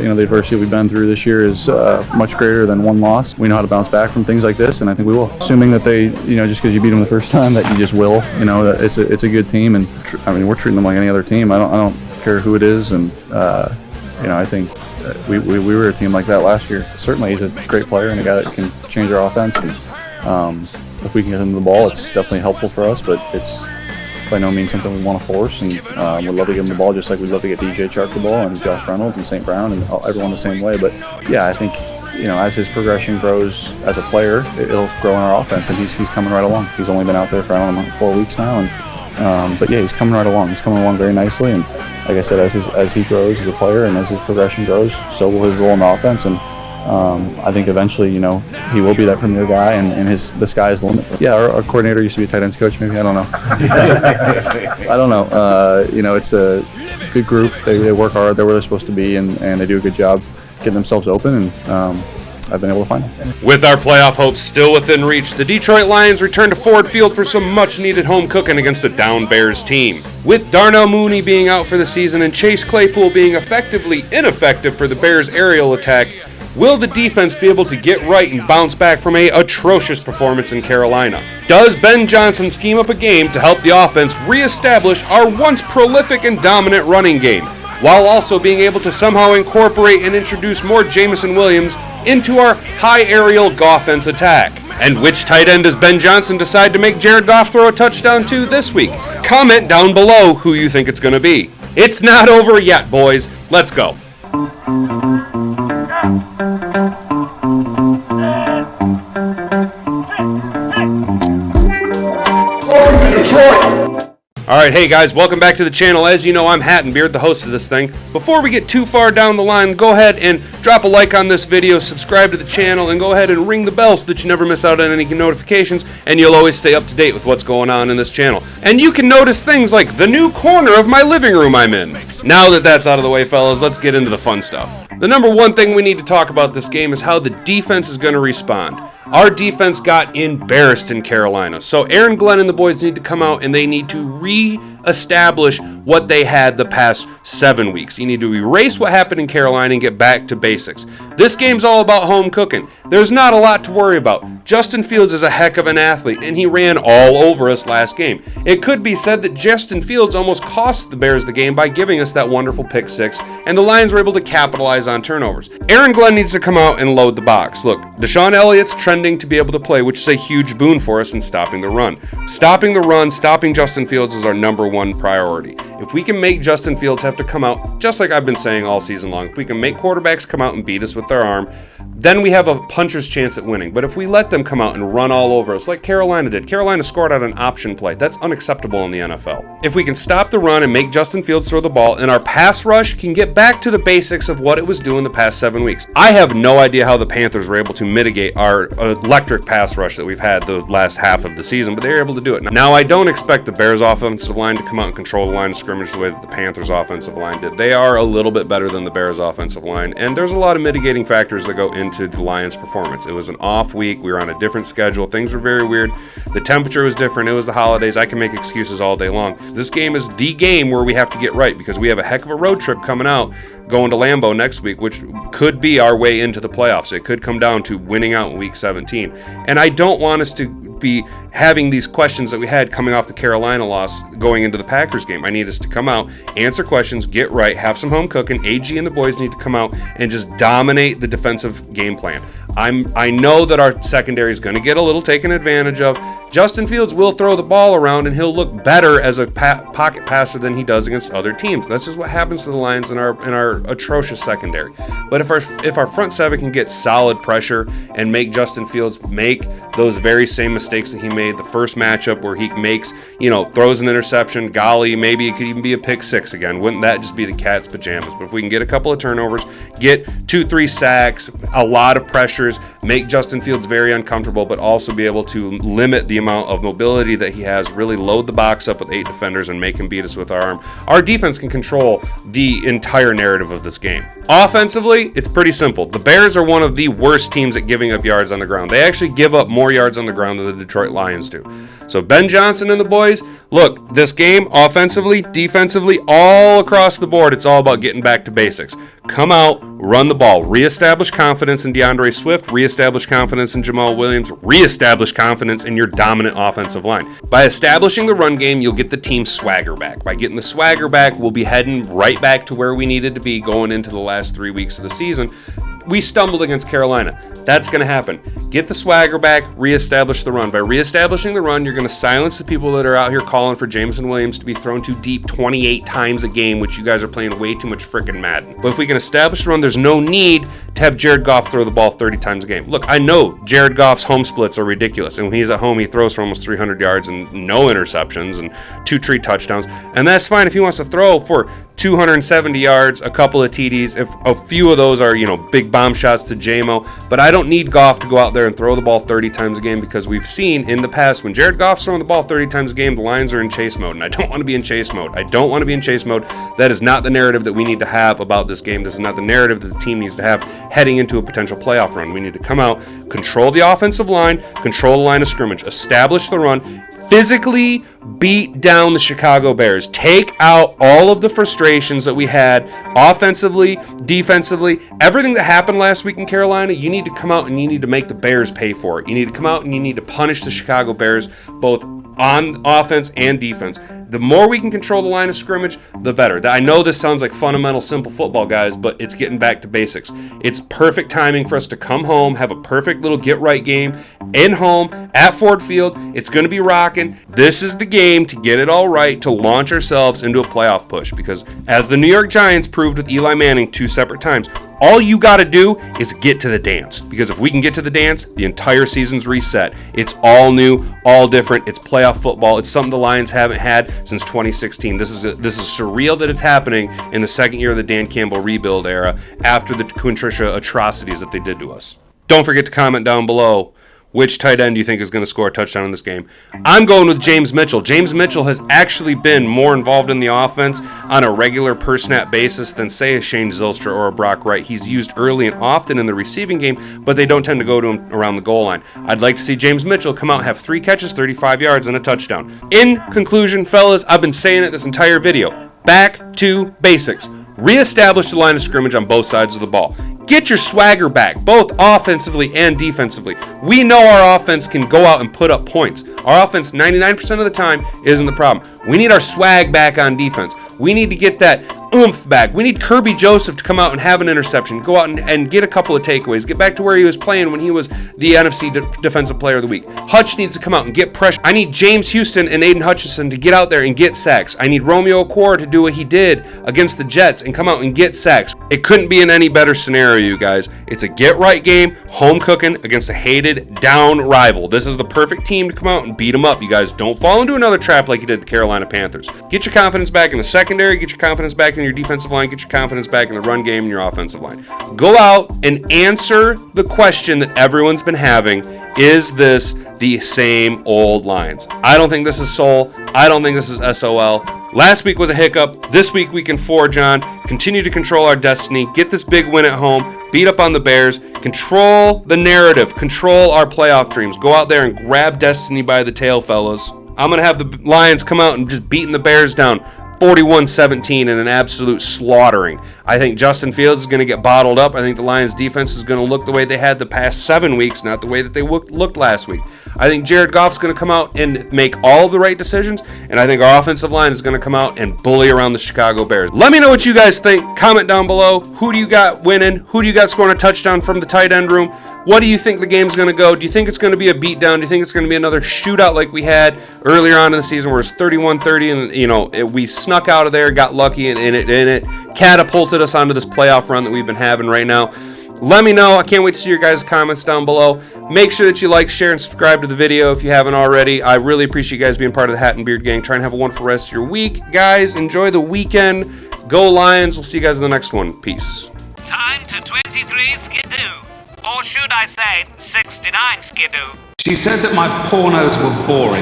The adversity we've been through this year is much greater than one loss. We know how to bounce back from things like this, and I think we will. Assuming that they, just because you beat them the first time, that you just will. That it's a good team, and we're treating them like any other team. I don't care who it is, and I think we were a team like that last year. Certainly, he's a great player and a guy that can change our offense. And if we can get him the ball, it's definitely helpful for us, but it's by no means something we want to force, and we'd love to give him the ball just like we'd love to get DJ Chark the ball and Josh Reynolds and St. Brown and everyone the same way. But yeah, I think as his progression grows as a player, it'll grow in our offense, and he's coming right along. He's only been out there for 4 weeks now, and but yeah, he's coming right along. He's coming along very nicely, and like I said, as he grows as a player and as his progression grows, so will his role in the offense. And I think eventually, he will be that premier guy, and the sky is the limit. Yeah, our coordinator used to be a tight ends coach, maybe. I don't know. I don't know. It's a good group. They work hard. They're where they're supposed to be, and they do a good job getting themselves open, and I've been able to find them. With our playoff hopes still within reach, the Detroit Lions return to Ford Field for some much-needed home cooking against a down Bears team. With Darnell Mooney being out for the season and Chase Claypool being effectively ineffective for the Bears' aerial attack, will the defense be able to get right and bounce back from an atrocious performance in Carolina? Does Ben Johnson scheme up a game to help the offense reestablish our once prolific and dominant running game, while also being able to somehow incorporate and introduce more Jamison Williams into our high aerial Goffense attack? And which tight end does Ben Johnson decide to make Jared Goff throw a touchdown to this week? Comment down below who you think it's going to be. It's not over yet, boys. Let's go. Alright, hey guys, welcome back to the channel. As you know, I'm Hat and Beard, the host of this thing. Before we get too far down the line, go ahead and drop a like on this video, subscribe to the channel, and go ahead and ring the bell so that you never miss out on any notifications, and you'll always stay up to date with what's going on in this channel. And you can notice things like the new corner of my living room I'm in. Now that that's out of the way, fellas, let's get into the fun stuff. The number one thing we need to talk about this game is how the defense is going to respond. Our defense got embarrassed in Carolina. So Aaron Glenn and the boys need to come out and they need to re-establish what they had the past 7 weeks. You need to erase what happened in Carolina and get back to basics. This game's all about home cooking. There's not a lot to worry about. Justin Fields is a heck of an athlete, and he ran all over us last game. It could be said that Justin Fields almost cost the Bears the game by giving us that wonderful pick six, and the Lions were able to capitalize on turnovers. Aaron Glenn needs to come out and load the box. Look, Deshaun Elliott's trending to be able to play, which is a huge boon for us in stopping the run. Stopping the run, stopping Justin Fields is our number one priority. If we can make Justin Fields have to come out, just like I've been saying all season long, if we can make quarterbacks come out and beat us with their arm, then we have a puncher's chance at winning. But if we let them come out and run all over us like Carolina did, Carolina scored out an option play. That's unacceptable in the NFL. If we can stop the run and make Justin Fields throw the ball, and our pass rush can get back to the basics of what it was doing the past 7 weeks. I have no idea how the Panthers were able to mitigate our electric pass rush that we've had the last half of the season, but they were able to do it. Now, I don't expect the Bears offensive line to come out and control the line of scrimmage the way that the Panthers offensive line did. They are a little bit better than the Bears offensive line, and there's a lot of mitigating factors that go into the Lions' performance. It was an off week. We were on a different schedule. Things were very weird. The temperature was different. It was the holidays. I can make excuses all day long. This game is the game where we have to get right because we have a heck of a road trip coming out going to Lambeau next week, which could be our way into the playoffs. It could come down to winning out in week 17. And I don't want us to be having these questions that we had coming off the Carolina loss going into the Packers game. I need us to come out, answer questions, get right, have some home cooking. AG and the boys need to come out and just dominate the defensive game plan. I know that our secondary is going to get a little taken advantage of. Justin Fields will throw the ball around and he'll look better as a pocket passer than he does against other teams. That's just what happens to the Lions in our atrocious secondary. But if our front seven can get solid pressure and make Justin Fields make those very same mistakes that he made the first matchup where he makes, throws an interception, golly, maybe it could even be a pick six again. Wouldn't that just be the cat's pajamas? But if we can get a couple of turnovers, get 2-3 sacks, a lot of pressures, make Justin Fields very uncomfortable, but also be able to limit the amount of mobility that he has, really load the box up with 8 defenders and make him beat us with our arm, our defense can control the entire narrative of this game. Offensively, it's pretty simple. The Bears are one of the worst teams at giving up yards on the ground. They actually give up more yards on the ground than the Detroit Lions do. So Ben Johnson and the boys, look, this game, offensively, defensively, all across the board, it's all about getting back to basics. come out, run the ball, reestablish confidence in DeAndre Swift, reestablish confidence in Jamal Williams, reestablish confidence in your dominant offensive line. By establishing the run game, you'll get the team's swagger back. By getting the swagger back, we'll be heading right back to where we needed to be going into the last 3 weeks of the season. We stumbled against Carolina. That's going to happen. Get the swagger back, reestablish the run. By reestablishing the run, you're going to silence the people that are out here calling for Jameson Williams to be thrown too deep 28 times a game, which you guys are playing way too much freaking Madden. But if we can establish the run, there's no need to have Jared Goff throw the ball 30 times a game. Look, I know Jared Goff's home splits are ridiculous, and when he's at home, he throws for almost 300 yards and no interceptions and 2 tree touchdowns, and that's fine if he wants to throw for 270 yards, a couple of TDs. If a few of those are, big bomb shots to JMO, but I don't need Goff to go out there and throw the ball 30 times a game, because we've seen in the past when Jared Goff's throwing the ball 30 times a game, the Lions are in chase mode, and I don't want to be in chase mode. That is not the narrative that we need to have about this game. This is not the narrative that the team needs to have heading into a potential playoff run. We need to come out, control the offensive line, control the line of scrimmage, establish the run, physically beat down the Chicago Bears. Take out all of the frustrations that we had offensively, defensively, everything that happened last week in Carolina. You need to come out and you need to make the Bears pay for it. You need to come out and you need to punish the Chicago Bears, both on offense and defense. The more we can control the line of scrimmage, the better. I know this sounds like fundamental, simple football, guys, but it's getting back to basics. It's perfect timing for us to come home, have a perfect little get-right game in home at Ford Field. It's going to be rocking. This is the game to get it all right, to launch ourselves into a playoff push, because as the New York Giants proved with Eli Manning 2 separate times, all you got to do is get to the dance, because if we can get to the dance, the entire season's reset. It's all new, all different. It's playoff football. It's something the Lions haven't had since 2016. This is surreal that it's happening in the second year of the Dan Campbell rebuild era after the Quinn Trisha atrocities that they did to us. Don't forget to comment down below which tight end do you think is going to score a touchdown in this game. I'm going with James Mitchell. James Mitchell has actually been more involved in the offense on a regular per-snap basis than, say, a Shane Zylstra or a Brock Wright. He's used early and often in the receiving game, but they don't tend to go to him around the goal line. I'd like to see James Mitchell come out, have 3 catches, 35 yards, and a touchdown. In conclusion, fellas, I've been saying it this entire video. Back to basics. Reestablish the line of scrimmage on both sides of the ball. Get your swagger back, both offensively and defensively. We know our offense can go out and put up points. Our offense, 99% of the time, isn't the problem. We need our swag back on defense. We need to get that oomph back. We need Kirby Joseph to come out and have an interception, go out and get a couple of takeaways, get back to where he was playing when he was the NFC Defensive Player of the Week. Hutch needs to come out and get pressure. I need James Houston and Aiden Hutchinson to get out there and get sacks. I need Romeo Okwara to do what he did against the Jets and come out and get sacks. It couldn't be in any better scenario, you guys. It's a get-right game, home cooking against a hated, down rival. This is the perfect team to come out and beat them up, you guys. Don't fall into another trap like you did the Carolina Panthers. Get your confidence back in the secondary, get your confidence back in your defensive line, get your confidence back in the run game and your offensive line. Go out and answer the question that everyone's been having. Is this the same old Lions? I don't think this is SOL. I don't think this is SOL. Last week was a hiccup. This week we can forge on, continue to control our destiny, get this big win at home, beat up on the Bears, control the narrative, control our playoff dreams. Go out there and grab destiny by the tail, fellas. I'm going to have the Lions come out and just beating the Bears down 41-17 in an absolute slaughtering. I think Justin Fields is going to get bottled up. I think the Lions defense is going to look the way they had the past 7 weeks, not the way that they looked last week. I think Jared Goff is going to come out and make all of the right decisions, and I think our offensive line is going to come out and bully around the Chicago Bears. Let me know what you guys think. Comment down below. Who do you got winning? Who do you got scoring a touchdown from the tight end room? What do you think the game's going to go? Do you think it's going to be a beatdown? Do you think it's going to be another shootout like we had earlier on in the season where it's 31-30 and we snuck out of there, got lucky, and it catapulted us onto this playoff run that we've been having right now? Let me know. I can't wait to see your guys' comments down below. Make sure that you like, share, and subscribe to the video if you haven't already. I really appreciate you guys being part of the Hat and Beard Gang. Try and have a wonderful rest of your week. Guys, enjoy the weekend. Go Lions. We'll see you guys in the next one. Peace. Time to 23 Skidoo. Or should I say, 69 Skidoo. She said that my pornos were boring.